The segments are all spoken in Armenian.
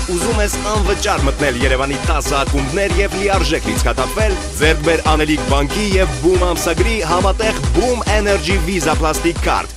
ուզում ես անվճար մտնել Երևանի 10 ակումբներ եւ լիարժեք լիցքաթափվել, ձեռք բեր Անելիք բանկի եւ Boom ամսագրի համատեղ Boom Energy Visa Plastic Card։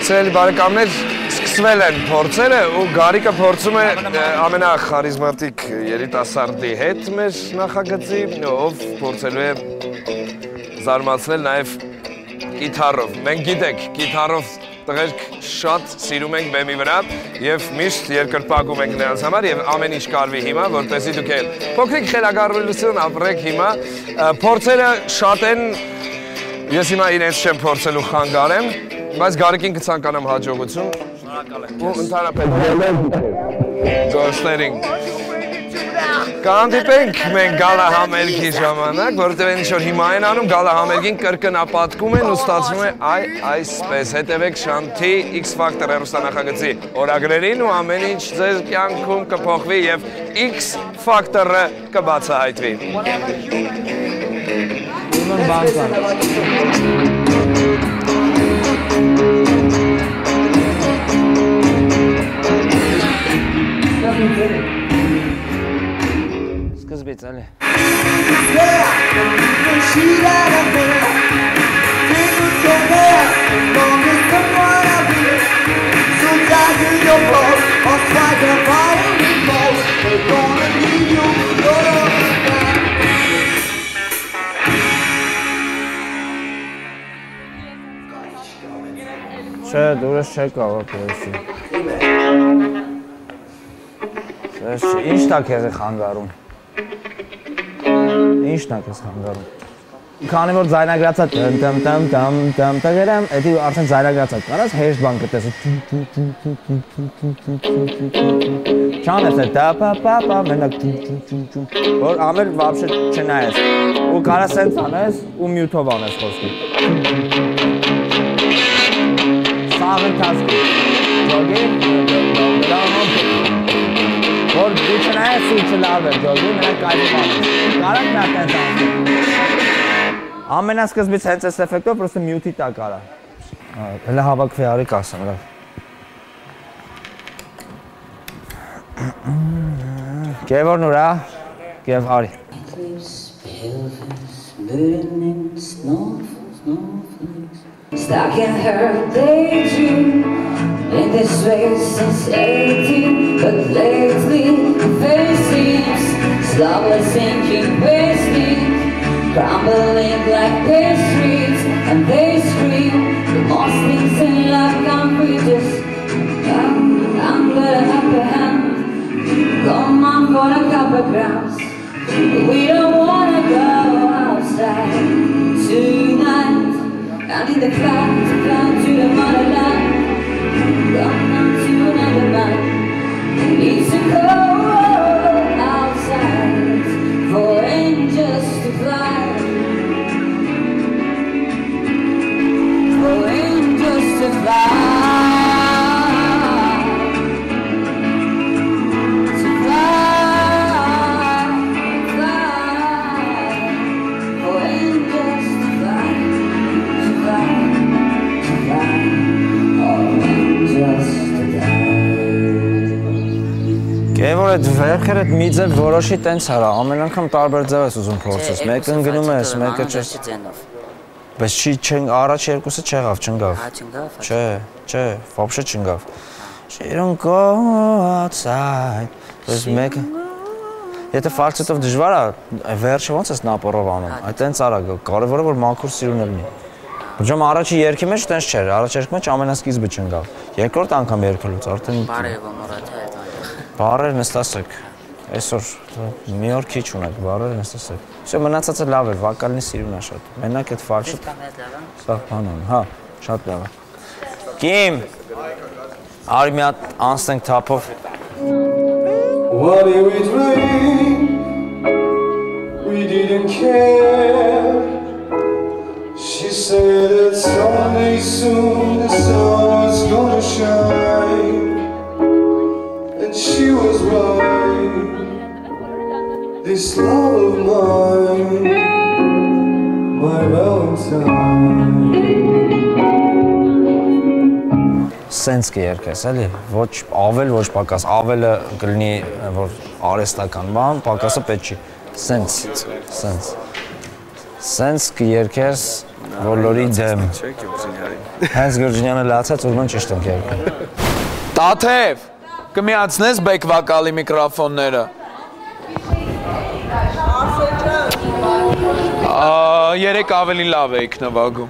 Ցելի բարեկամներ, սկսվել են փորձերը ու Գարիկը փորձում է ամենախարիզմատիկ երիտասարդի հետ մեր նախագծի, ով փորձելու է զարմացնել նաև կիթառով։ Մենք գիտենք, կիթառով տղերք շատ սիրում ենք բեմի վրա եւ միշտ երկրպագում ենք նրանց համար եւ ամեն ինչ կարվի հիմա, որպեսզի դուք փոքրիկ խելագարություն ապրեք հիմա։ Փորձերը շատ են, ես հիմա իրենց չեմ փորձելու խանգարեմ, բայց Գարիկին կցանկանամ հաջողություն ու ընդհանրապես գոստերինգ կհանդիպենք մենք գալահամերգի ժամանակ, որովհետև ինչ որ հիմա են անում, գալահամերգին կրկնապատկում են ու ստացվում է այսպես, հետևեք Շանթի X Factor հեռուստանախագծի օրագրերին ու ամեն ինչ ձեր կյանքում կփոխվի եւ X Factor-ը կբացահայտվի։ Սկզբից էլի։ Չէ, դուրս չէ կարող պրեսի։ Ինչ տակ ես է խանգարում։ Ինչն է քեզ խանգարում։ Քանի որ ձայնագրացա տամ տգերեմ, էդի արդեն ձայնագրացա։ Կարաս հեշտ բան գտես։ Չանես է տա-պա-պա-պա, մենակ որ ամեն վաբշե չնայես։ Ու կարաս սենց անես ու մյուտով անես խոսքի։ Սաղ ընթացքի։ Ջոգի, որ դու չնայես ու չլավ է, ջոգի, մենակ կայվում անես։ Կարակ նա տենց անես։ Ամենասկզբից հենց այս էֆեկտով պրոստը մյուտի տակ արա։ Հելա հավակվի արի կասեմ, լավ։ Գևորն ուրա, գև արի։ Stuck in her daydream, in this race since 18, but lately the face seems slowly sinking, wasting, crumbling like pastries, and they scream the most things in life can't be just I'm gonna have a hand, come on for a couple grams, we don't wanna go outside tonight. Down in the clouds, down to the motherland, gone on to another man. Needs to go outside for angels to fly, for angels to fly. Եվ որ այդ վերքեր այդ մի ձև որոշի տենց արա, ամեն անգամ տարբեր ձև ես ուզում փորձես, մեկը գնում ես, մեկը չես։ Բայց առաջ երկուսը չեղավ, չնգավ։ Չէ, վաբշե չնգավ։ She don't go outside, բայց մեկը։ Եթե ֆալցետով դժվար է, վերջը ոնց ես նապորով անում, այդ տենց արա, կարևորը որ մաքուր սիրուն լինի։ Բջամ առաջի երկի մեջ տենց չէր, առաջ երկի մեջ ամենասկիզբը չնգավ։ Երկրորդ անգամ երկելուց արդեն Բարեր նստասեք, այսօր մի օր քիչ ունեք, բարեր նստասեք։ Всё, մնացածը լավ է, վակալնի սիրուն է շատ։ Մենակ այդ ֆալշը սա բան եմ, հա, շատ լավ է։ Կիմ, արի մի հատ անցնենք թափով։ What did we dream? We didn't care. She said said that someday soon the sun was gonna shine, and she was right. This love of mine, my Valentine. Սենց կերկես, էլի, ոչ ավել, ոչ պակաս, ավելը կլինի, որ արեստական բան, պակասը պետք չի, սենց կերկես բոլորի դեմ, հենց Գրջինյանը լացած, ուրման ճիշտ եմ կերկել։ Տաթև, կմիացնես բեք վակալի միկրոֆոնները։ Երեք ավելի լավ էիք նվագում։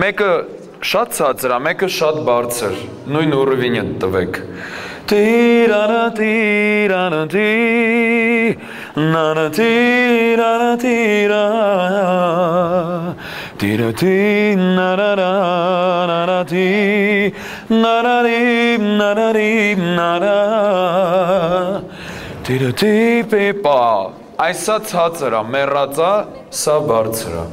Մեկը շատ ցածր է, մեկը շատ բարձր, նույն ուռովին տվեք։ Պեպա, այսա ցածր է, մեռածա, սա բարձր է։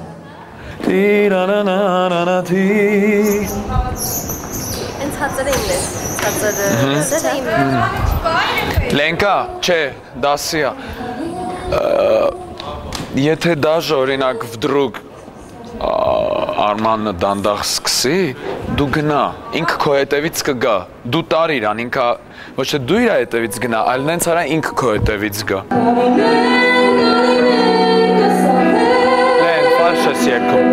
Են ցածր է ինձ, ցածրը։ Լենկա, չէ, դասի է։ Եթե դաժը օրինակ վդրուկ Արմանը դանդաղ սկսի, դու գնա, ինքը քո հետևից կգա, դու տար իրան, ինքը ոչ թե դու իր հետևից գնա, այլ նենց արա ինքը քո հետևից գա։ Լեն, ֆարշ ես երգում։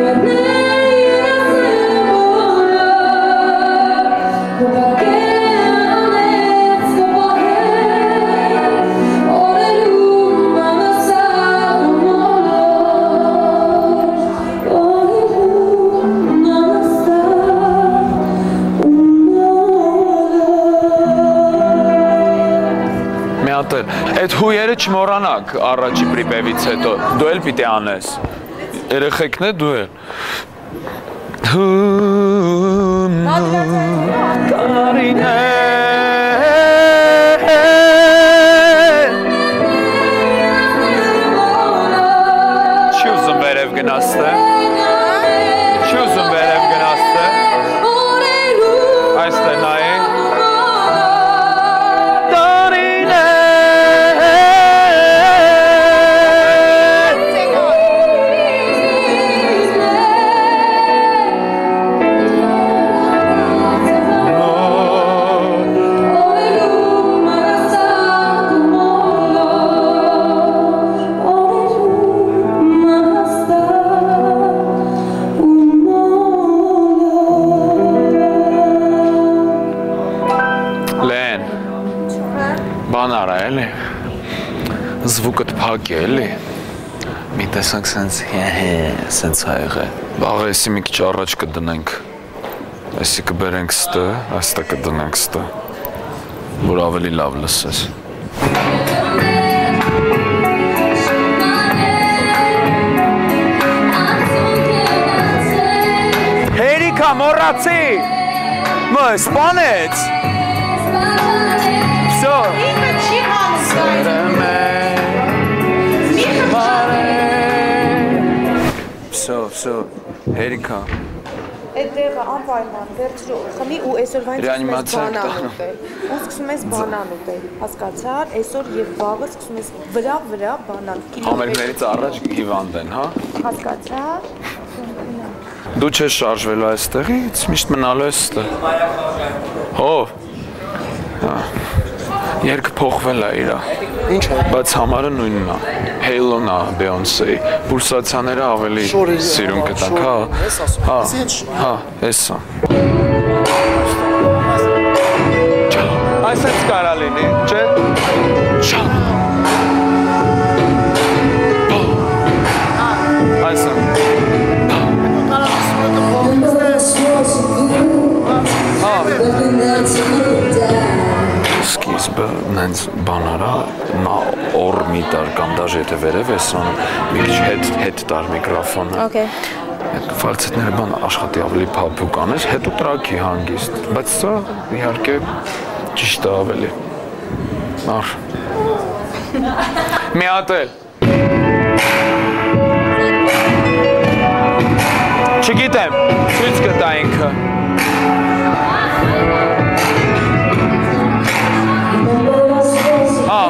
Այդ հույերը չմոռանաք առաջի պրիպևից հետո, դու էլ պիտի անես, երեխեքն է դու էլ։ Չի ուզում վերև գնաստե, չի ուզում վերև գնաստե, այստե նայի։ Զվուկըտ փակ է, էլի, մի տեսանք սենց հայղ է, բաղ էսի մի քիչ առաջ կդնենք, էսի կբերենք ստը, այստա կդնենք ստը, որ ավելի լավ լսես։ Հերիքա, մոռացի, մը, սպանեց, վսո, ինքը չի հանսայր, Վսո, հերիքա։ Այդ դեղը անպայման, վերջրու, խմի ու այսօրվային սկսում ես բանան ուտել։ Ու սկսում ես բանան ուտել, հասկացար, այսօր և վաղը սկսում ես վրա բանան։ Համերգներից առաջ հիվանդ են, հա։ Հասկացար։ Դու չես շարժվելու այստեղից, միշտ մնալու ես ստը։ Հով։ Երկը փոխվել է իրա։ Ինչ է։ Բայց համարը նույնն է։ Հեյլոն է Բեյոնսեի։ Պուլսացիաները ավելի սիրուն կտանք, հա։ Հա, էսա։ Այսպես կարա լինի, չէ։ Չա։ Այսա։ Սկիզբը նենց բանարա, նա օր մի տար կամ դաժ եթե վերև ես անում, մի քիչ հետ տար միկրոֆոնը։ Ֆալցետները բան աշխատի ավելի փափուկ անես, հետո տրաքի հանգիստ, բայց սա իհարկե Ճիշտ է ավելի։ Ար։ Մի հատ էլ։ Չգիտեմ, ցույց կտա ինքը։ Հա։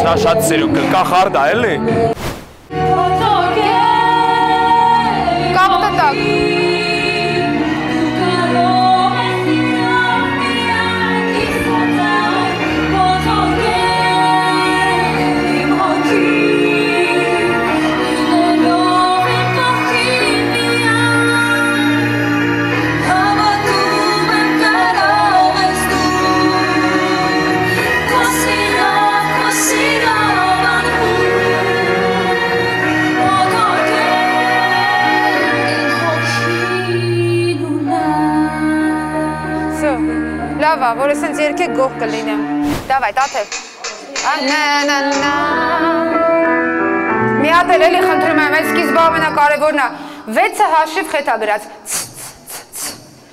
Սա շատ սիրուն կախարդ է, էլի։ Կապտը տակ։ Լավ է, որ ասենց երկեք գող կլինեմ։ Դավայ, տաթև։ Մի հատ էլ էլի խնդրում եմ, այս սկիզբը ամենակարևորն է։ 6-ը հաշիվ խեթա գրած։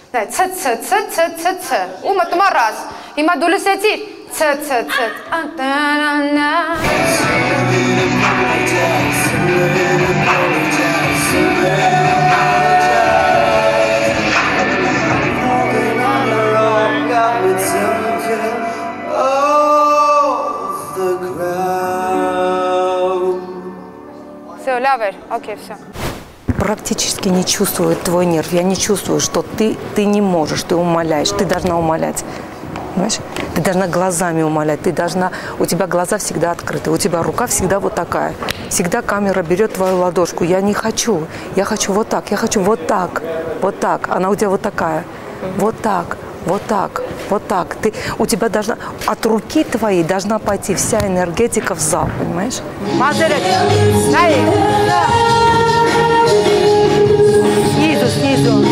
Ց։ Ու մտնում է ռազ։ Հիմա դու լսեցիր։ Ց։ Лавер, окей, все. Практически не чувствует твой нерв. Я не чувствую, что ты не можешь, ты умоляешь, ты должна умолять. Понимаешь? Ты должна глазами умолять, ты должна... У тебя глаза всегда открыты, у тебя рука всегда вот такая. Всегда камера берет твою ладошку. Я не хочу, я хочу вот так, я хочу вот так, вот так. Она у тебя вот такая. Вот так, вот так, вот так. У тебя должна... От руки твоей должна пойти вся энергетика в зал, понимаешь? Снизу.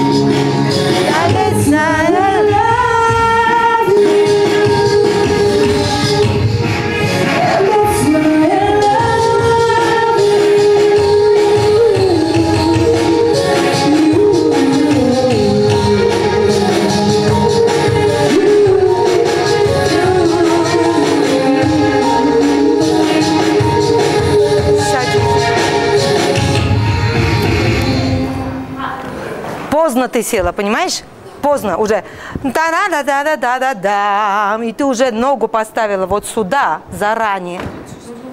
Поздно ты села, понимаешь? Поздно уже. Да-да-да-да-да-да-да. И ты уже ногу поставила вот сюда, заранее.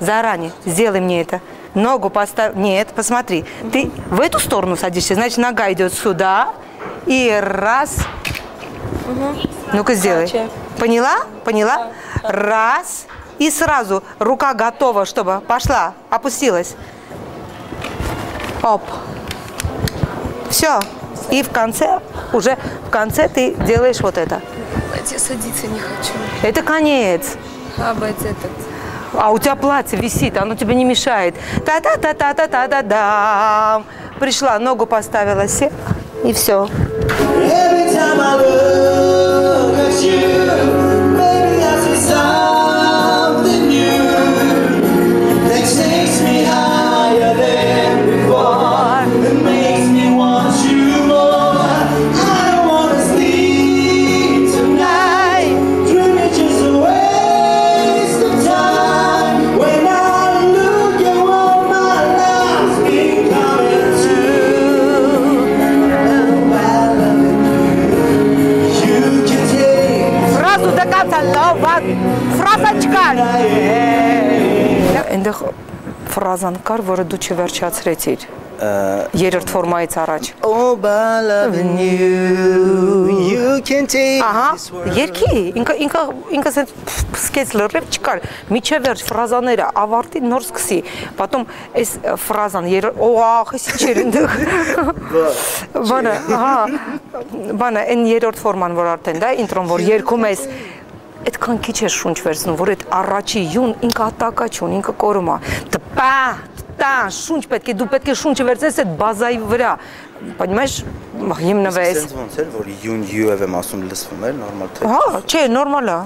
Заранее. Сделай мне это. Ногу поставь. Нет, посмотри. Ты в эту сторону садишься, значит, нога идет сюда. И раз. Ну-ка, сделай. Поняла? Поняла? Раз. И сразу рука готова, чтобы пошла, опустилась. Оп. Все. И в конце, уже в конце ты делаешь вот это. Я садиться не хочу. Это конец. А у тебя платье висит, оно тебе не мешает. Та-та-та-та-та-та-та-да. Пришла, ногу поставила, села, и все. Այնտեղ ֆրազան կար, որը դու չվերջացրեցիր երրորդ ֆորմայից առաջ։ Oh, by loving you can take this world. Երկի, ինքը սկեց լրիվ չկար, միջև վերջ ֆրազաները ավարտի նոր սկսի, потом այս ֆրազան ախ, էս ինչ էր այնտեղ։ Բանը, այն երրորդ ֆորման, որ արդեն դա ինտրոն, որ երկում ես այդքան քիչ է շունչ վերցնում, որ այդ առաջի յուն ինքը ատակա չուն, ինքը կորում է։ Տա, շունչ պետք է, դու պետք է շունչը վերցնես այդ բազայի վրա, понимаешь, հիմնվես։ Սենց ոնց էր, որ you եմ ասում լսվում էր, նորմալ թե։ Հա, չէ, նորմալ է,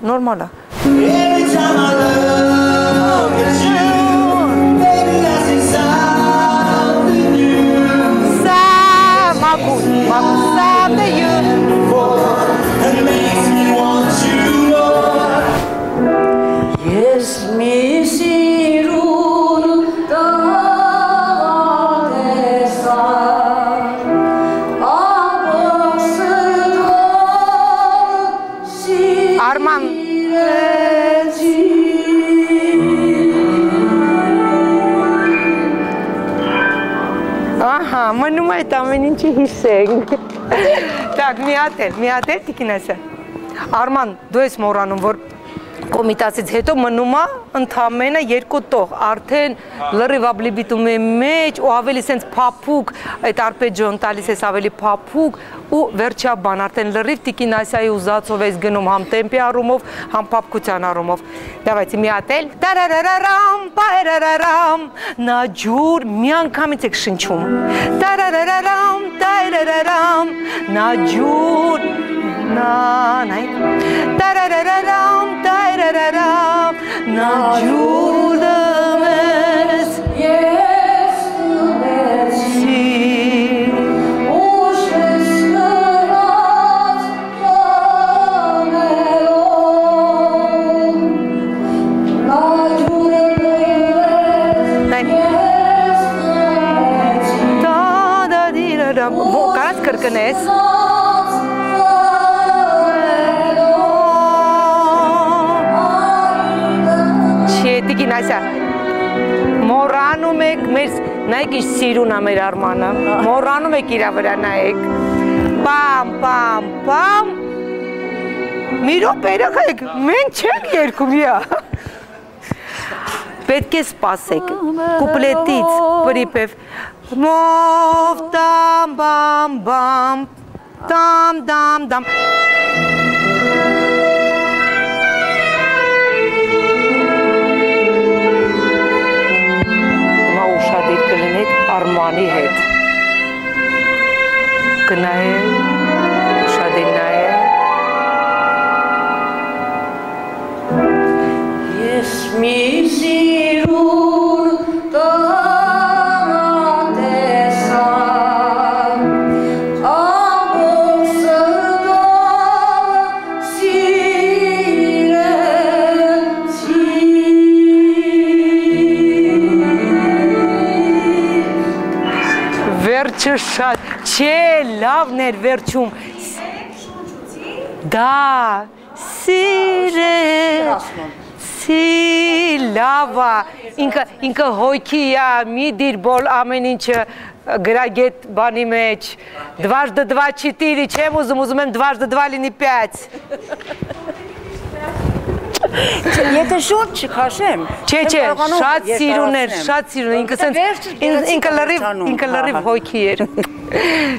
նորմալ է։ Every time I look at you, baby, I see something new. Something you. And makes me want you more. Ես մի սիրուն տաղ տեսա Arman. Ահա, մնում այդ ամեն ինչի հիսենք։ Так, մի հատ էլ տիկինասը։ Արման, դու ես մոռանում, որ կոմիտասից հետո մնում է ընդամենը 2 տող, արդեն լրիվ աբլիբիտում է մեջ ու ավելի սենց փափուկ, այդ արպեջոն տալիս ես ավելի փափուկ ու վերջաբան արդեն լրիվ տիկինասայի ուզածով ես գնում համ տեմպի առումով, համ փափկության առումով։ Դավայցի մի հատ էլ տարարարարամ, պայրարարամ, նա ջուր մի անգամից եք շնչում։ Տարարարարամ, տայրարարամ, նա ջուր նայ տարարարարամ, տայրարարամ, նա ջուր դմես Ես դմեցի ուշես նրած կամերով Նա ջուր դմես Ես դմեցի Տադադիրարամ Կարաս կրկնես Տիկին այսա, մորանում եք, նայեք ինչ սիրուն է մեր Արմանը, մորանում եք իրա վրա նայեք, պամ, պամ, պամ, մի րոպե եք, մենք չենք երգում իա, պետք է սպասեք, կուպլետից, պրիպև, մով, տամ, բամ, բամ, տամ, դամ, դամ, Արմանի հետ գնայ շադինայ Ես մի սիրուն տաղ տեսա ամբողջ սրտով սիրեցի Վերջը շատ, չէ, լավն էր վերջում, դա, լավա, ինքը հոյքի է, մի դիրբոլ ամեն ինչը գրագետ բանի մեջ, դվաժդը դվա 4, չեմ ուզում եմ դվաժդը դվա լինի 5 Եթե շուտ չքաշեմ, Չէ, շատ սիրուն էր, ինքը լրիվ հոյքի էր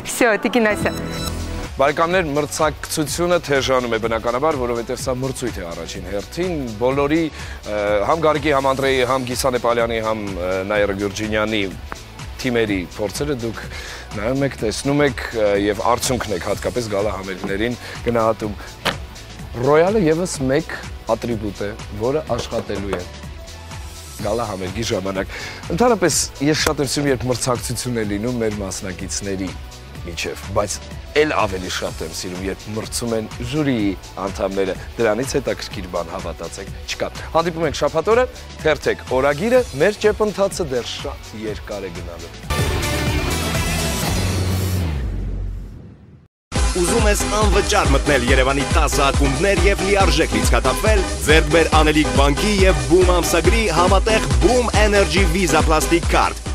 Всё, տիկին այսա Բարեկամներ, մրցակցությունը թեժանում է բնականաբար, որովհետև սա մրցույթ է առաջին հերթին, բոլորի համ Գարիկի, համ Անդրեի, համ Գիսա Նեպալյանի, համ Նայիրա Գյուրջինյանի թիմերի փորձերը դուք նայում եք, տեսնում եք եւ արդյունքն եք հատկապես գալահամերգներին գնահատում։ Ռոյալը եւս մեկ ատրիբուտ է, որը աշխատելու է գալահամերգի ժամանակ։ Ընդհանրապես ես շատ եմ սիրում, երբ մրցակցություն է լինում մեր մասնակիցների միջև, բայց էլ ավելի շատ եմ սիրում, երբ մրցում են ժյուրիի անդամները, դրանից հետաքրքիր բան հավատացեք չկա։ Հանդիպում ենք շաբաթ օրը, թերթեք օրագիրը, մեր ճեպընթացը դեռ շատ երկար է գնալու։ Ուզում ես անվճար մտնել Երևանի 10 ակումբներ եւ լիարժեք լիցքաթափվել, ձեռք բեր Անելիք բանկի եւ Boom ամսագրի համատեղ Boom Energy Visa Plastic Card։